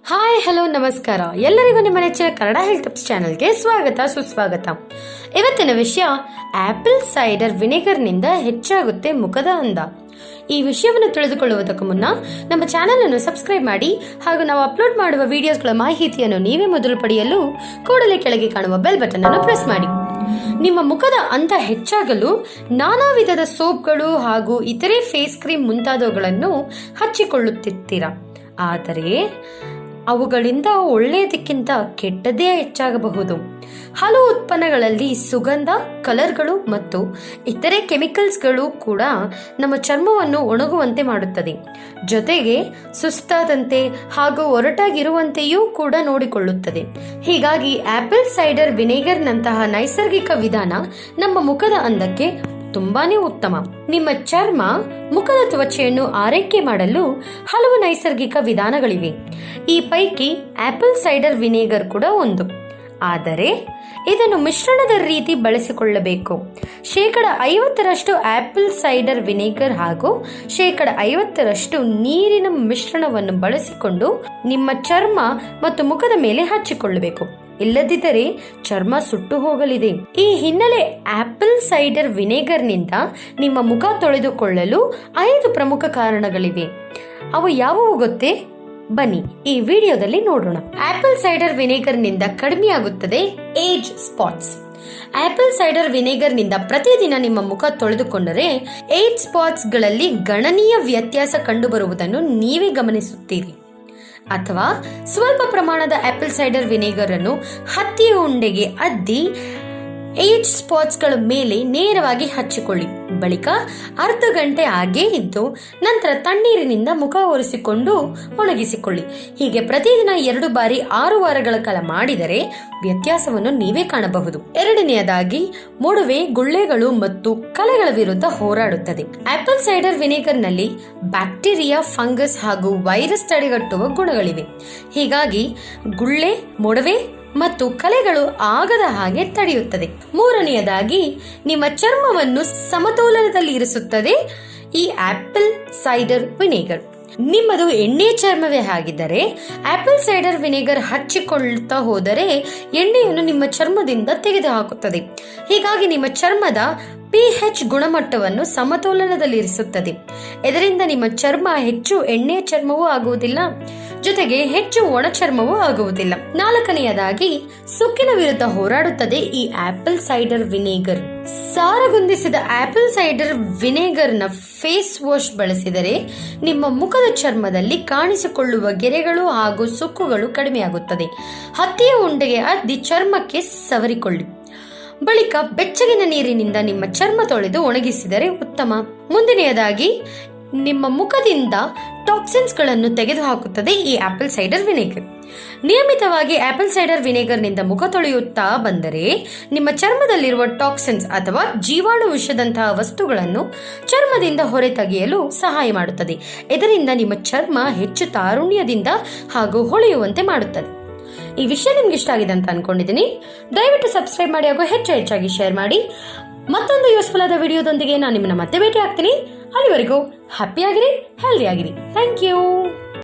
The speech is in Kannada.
ಹಾಯ್ ಹಲೋ ನಮಸ್ಕಾರ ಎಲ್ಲರಿಗೂ ನಿಮ್ಮ ನೆಚ್ಚಿನ ಕನ್ನಡ ಹೆಲ್ತ್ ಟಿಪ್ಸ್ ಚಾನೆಲ್ಗೆ ಸ್ವಾಗತ ಸುಸ್ವಾಗತ. ಇವತ್ತಿನ ವಿಷಯ ಆಪಲ್ ಸೈಡರ್ ವಿನೆಗರ್ನಿಂದ ಹೆಚ್ಚಾಗುತ್ತೆ ಮುಖದ ಅಂದ. ಈ ವಿಷಯವನ್ನು ತಿಳಿದುಕೊಳ್ಳುವುದಕ್ಕೂ ಮುನ್ನ ನಮ್ಮ ಚಾನೆಲ್ ಅನ್ನು ಸಬ್ಸ್ಕ್ರೈಬ್ ಮಾಡಿ ಹಾಗೂ ನಾವು ಅಪ್ಲೋಡ್ ಮಾಡುವ ವಿಡಿಯೋಸ್ಗಳ ಮಾಹಿತಿಯನ್ನು ನೀವೇ ಮೊದಲು ಪಡೆಯಲು ಕೂಡಲೇ ಕೆಳಗೆ ಕಾಣುವ ಬೆಲ್ ಬಟನ್ ಅನ್ನು ಪ್ರೆಸ್ ಮಾಡಿ. ನಿಮ್ಮ ಮುಖದ ಅಂದ ಹೆಚ್ಚಾಗಲು ನಾನಾ ವಿಧದ ಸೋಪ್ಗಳು ಹಾಗೂ ಇತರೆ ಫೇಸ್ ಕ್ರೀಮ್ ಮುಂತಾದವುಗಳನ್ನು ಹಚ್ಚಿಕೊಳ್ಳುತ್ತಿರ್ತೀರಾ. ಆದರೆ ಅವುಗಳಿಂದ ಒಳ್ಳೆಯದಕ್ಕಿಂತ ಕೆಟ್ಟದೇ ಹೆಚ್ಚಾಗಬಹುದು. ಹಲವು ಉತ್ಪನ್ನಗಳಲ್ಲಿ ಸುಗಂಧ, ಕಲರ್ಗಳು ಮತ್ತು ಇತರೆ ಕೆಮಿಕಲ್ಸ್ಗಳು ಕೂಡ ನಮ್ಮ ಚರ್ಮವನ್ನು ಒಣಗುವಂತೆ ಮಾಡುತ್ತದೆ. ಜೊತೆಗೆ ಸುಸ್ತಾದಂತೆ ಹಾಗೂ ಒರಟಾಗಿರುವಂತೆಯೂ ಕೂಡ ನೋಡಿಕೊಳ್ಳುತ್ತದೆ. ಹೀಗಾಗಿ ಆಪಲ್ ಸೈಡರ್ ವಿನೆಗರ್ನಂತಹ ನೈಸರ್ಗಿಕ ವಿಧಾನ ನಮ್ಮ ಮುಖದ ಅಂದಕ್ಕೆ ತುಂಬಾನೇ ಉತ್ತಮ. ನಿಮ್ಮ ಚರ್ಮ, ಮುಖದ ತ್ವಚೆಯನ್ನು ಆರೈಕೆ ಮಾಡಲು ಹಲವು ನೈಸರ್ಗಿಕ ವಿಧಾನಗಳಿವೆ. ಈ ಪೈಕಿ ಆಪಲ್ ಸೈಡರ್ ವಿನೆಗರ್ ಕೂಡ ಒಂದು. ಆದರೆ ಇದನ್ನು ಮಿಶ್ರಣದ ರೀತಿ ಬಳಸಿಕೊಳ್ಳಬೇಕು. 50% ಆಪಲ್ ಸೈಡರ್ ವಿನೆಗರ್ ಹಾಗೂ 50% ನೀರಿನ ಮಿಶ್ರಣವನ್ನು ಬಳಸಿಕೊಂಡು ನಿಮ್ಮ ಚರ್ಮ ಮತ್ತು ಮುಖದ ಮೇಲೆ ಹಚ್ಚಿಕೊಳ್ಳಬೇಕು. ಇಲ್ಲದಿದ್ದರೆ ಚರ್ಮ ಸುಟ್ಟು ಹೋಗಲಿದೆ. ಈ ಹಿನ್ನೆಲೆ ಆಪಲ್ ಸೈಡರ್ ವಿನೆಗರ್ನಿಂದ ನಿಮ್ಮ ಮುಖ ತೊಳೆದುಕೊಳ್ಳಲು 5 ಪ್ರಮುಖ ಕಾರಣಗಳಿವೆ. ಅವು ಯಾವುವು ಗೊತ್ತೇ? ಬನ್ನಿ ಈ ವಿಡಿಯೋದಲ್ಲಿ ನೋಡೋಣ. ಆಪಲ್ ಸೈಡರ್ ವಿನೆಗರ್ನಿಂದ ಕಡಿಮೆಯಾಗುತ್ತದೆ ಏಜ್ ಸ್ಪಾಟ್ಸ್. ಆಪಲ್ ಸೈಡರ್ ವಿನೆಗರ್ನಿಂದ ಪ್ರತಿದಿನ ನಿಮ್ಮ ಮುಖ ತೊಳೆದುಕೊಂಡರೆ ಏಜ್ ಸ್ಪಾಟ್ಸ್ ಗಳಲ್ಲಿ ಗಣನೀಯ ವ್ಯತ್ಯಾಸ ಕಂಡುಬರುವುದನ್ನು ನೀವೇ ಗಮನಿಸುತ್ತೀರಿ. ಅಥವಾ ಸ್ವಲ್ಪ ಪ್ರಮಾಣದ ಆಪಲ್ ಸೈಡರ್ ವಿನೆಗರ್ ಅನ್ನು ಹತ್ತಿಯ ಉಂಡೆಗೆ ಅದ್ದಿ ಏಜ್ ಸ್ಪಾಟ್ಸ್ ಗಳ ಮೇಲೆ ನೇರವಾಗಿ ಹಚ್ಚಿಕೊಳ್ಳಿ. ಬಳಿಕ ಅರ್ಧ ಗಂಟೆ ಹಾಗೇ ಇದ್ದು ನಂತರ ತಣ್ಣೀರಿನಿಂದ ಮುಖ ಒರೆಸಿಕೊಂಡು ಒಣಗಿಸಿಕೊಳ್ಳಿ. ಹೀಗೆ ಪ್ರತಿದಿನ 2 ಬಾರಿ 6 ವಾರಗಳ ಕಾಲ ಮಾಡಿದರೆ ವ್ಯತ್ಯಾಸವನ್ನು ನೀವೇ ಕಾಣಬಹುದು. ಎರಡನೆಯದಾಗಿ ಮೊಡವೆ, ಗುಳ್ಳೆಗಳು ಮತ್ತು ಕಲೆಗಳ ವಿರುದ್ಧ ಹೋರಾಡುತ್ತದೆ. ಆಪಲ್ ಸೈಡರ್ ವಿನೆಗರ್ ನಲ್ಲಿ ಬ್ಯಾಕ್ಟೀರಿಯಾ, ಫಂಗಸ್ ಹಾಗೂ ವೈರಸ್ ತಡೆಗಟ್ಟುವ ಗುಣಗಳಿವೆ. ಹೀಗಾಗಿ ಗುಳ್ಳೆ, ಮೊಡವೆ ಮತ್ತು ಕಲೆಗಳು ಆಗದ ಹಾಗೆ ತಡೆಯುತ್ತದೆ. ಮೂರನೆಯದಾಗಿ ನಿಮ್ಮ ಚರ್ಮವನ್ನು ಸಮತೋಲನದಲ್ಲಿ ಇರಿಸುತ್ತದೆ ಈ ಆಪಲ್ ಸೈಡರ್ ವಿನೆಗರ್. ನಿಮ್ಮದು ಎಣ್ಣೆ ಚರ್ಮವೇ ಆಗಿದ್ದರೆ ಆಪಲ್ ಸೈಡರ್ ವಿನೆಗರ್ ಹಚ್ಚಿಕೊಳ್ಳುತ್ತಾ ಹೋದರೆ ಎಣ್ಣೆಯನ್ನು ನಿಮ್ಮ ಚರ್ಮದಿಂದ ತೆಗೆದುಹಾಕುತ್ತದೆ. ಹೀಗಾಗಿ ನಿಮ್ಮ ಚರ್ಮದ pH ಗುಣಮಟ್ಟವನ್ನು ಸಮತೋಲನದಲ್ಲಿರಿಸುತ್ತದೆ. ಇದರಿಂದ ನಿಮ್ಮ ಚರ್ಮ ಹೆಚ್ಚು ಎಣ್ಣೆ ಚರ್ಮವೂ ಆಗುವುದಿಲ್ಲ, ಜೊತೆಗೆ ಹೆಚ್ಚು ಒಣ ಚರ್ಮವೂ ಆಗುವುದಿಲ್ಲ. 4ನೆಯದಾಗಿ ಸುಕ್ಕಿನ ವಿರುದ್ಧ ಹೋರಾಡುತ್ತದೆ ಈ ಆಪಲ್ ಸೈಡರ್ ವಿನೆಗರ್. ಸಾರಗುಂದಿಸಿದ ಆಪಲ್ ಸೈಡರ್ ವಿನೆಗರ್ನ ಫೇಸ್ ವಾಶ್ ಬಳಸಿದರೆ ನಿಮ್ಮ ಮುಖದ ಚರ್ಮದಲ್ಲಿ ಕಾಣಿಸಿಕೊಳ್ಳುವ ಗೆರೆಗಳು ಹಾಗೂ ಸುಕ್ಕುಗಳು ಕಡಿಮೆಯಾಗುತ್ತದೆ. ಹತ್ತಿಯ ಉಂಡೆಗೆ ಅದ್ದಿ ಚರ್ಮಕ್ಕೆ ಸವರಿಕೊಳ್ಳಿ. ಬಳಿಕ ಬೆಚ್ಚಗಿನ ನೀರಿನಿಂದ ನಿಮ್ಮ ಚರ್ಮ ತೊಳೆದು ಒಣಗಿಸಿದರೆ ಉತ್ತಮ. ಮುಂದಿನೆಯದಾಗಿ ನಿಮ್ಮ ಮುಖದಿಂದ ಟಾಕ್ಸಿನ್ಸ್ ಗಳನ್ನು ತೆಗೆದುಹಾಕುತ್ತದೆ ಈ ಆಪಲ್ ಸೈಡರ್ ವಿನೆಗರ್. ನಿಯಮಿತವಾಗಿ ಆಪಲ್ ಸೈಡರ್ ವಿನೆಗರ್ನಿಂದ ಮುಖ ತೊಳೆಯುತ್ತಾ ಬಂದರೆ ನಿಮ್ಮ ಚರ್ಮದಲ್ಲಿರುವ ಟಾಕ್ಸಿನ್ಸ್ ಅಥವಾ ಜೀವಾಣು ವಿಷದಂತಹ ವಸ್ತುಗಳನ್ನು ಚರ್ಮದಿಂದ ಹೊರತೆಗೆಯಲು ಸಹಾಯ ಮಾಡುತ್ತದೆ. ಇದರಿಂದ ನಿಮ್ಮ ಚರ್ಮ ಹೆಚ್ಚು ತಾರುಣ್ಯದಿಂದ ಹಾಗೂ ಹೊಳೆಯುವಂತೆ ಮಾಡುತ್ತದೆ. ಈ ವಿಷಯ ನಿಮ್ಗೆ ಇಷ್ಟ ಆಗಿದೆ ಅಂತ ಅನ್ಕೊಂಡಿದ್ದೀನಿ. ದಯವಿಟ್ಟು ಸಬ್ಸ್ಕ್ರೈಬ್ ಮಾಡಿ ಹಾಗೂ ಹೆಚ್ಚಾಗಿ ಶೇರ್ ಮಾಡಿ. ಮತ್ತೊಂದು ಯೂಸ್ಫುಲ್ ಆದ ವಿಡಿಯೋದೊಂದಿಗೆ ನಾನು ನಿಮ್ಮನ್ನ ಮತ್ತೆ ಭೇಟಿ ಆಗ್ತೀನಿ. ಅಲ್ಲಿವರೆಗೂ ಹ್ಯಾಪಿ ಆಗಿರಿ, ಹೆಲ್ದಿ ಆಗಿರಿ. Thank you.